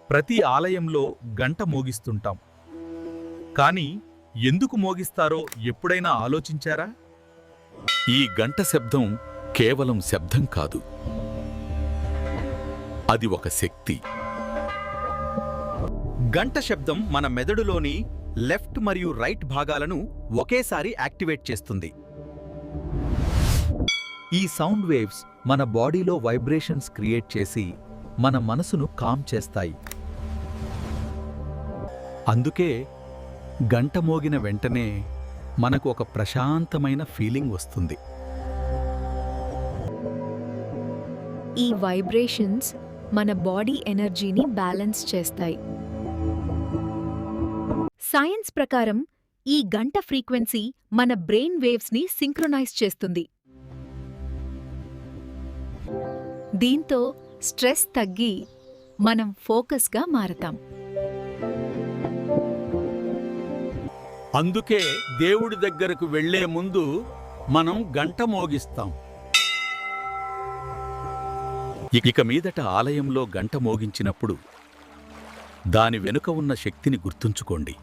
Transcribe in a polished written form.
ప్రతి ఆలయంలో గంట మోగిస్తుంటాం. కానీ ఎందుకు మోగిస్తారో ఎప్పుడైనా ఆలోచించారా? ఈ గంట శబ్దం కేవలం శబ్దం కాదు, అది ఒక శక్తి. గంట శబ్దం మన మెదడులోని లెఫ్ట్ మరియు రైట్ భాగాలను ఒకేసారి యాక్టివేట్ చేస్తుంది. ఈ సౌండ్ వేవ్స్ మన బాడీలో వైబ్రేషన్స్ క్రియేట్ చేసి మన మనసును కామ్ చేస్తాయి. అందుకే గంట మోగిన వెంటనే మనకు ఒక ప్రశాంతమైన ఫీలింగ్ వస్తుంది. ఈ వైబ్రేషన్స్ మన బాడీ ఎనర్జీని బ్యాలెన్స్ చేస్తాయి. సైన్స్ ప్రకారం ఈ గంట ఫ్రీక్వెన్సీ మన బ్రెయిన్ వేవ్స్ని సింక్రొనైజ్ చేస్తుంది. దీంతో స్ట్రెస్ తగ్గి మనం ఫోకస్గా మారతాం. అందుకే దేవుడి దగ్గరకు వెళ్లే ముందు మనం గంట మోగిస్తాం. ఇక మీదట ఆలయంలో గంట మోగించినప్పుడు దాని వెనుక ఉన్న శక్తిని గుర్తుంచుకోండి.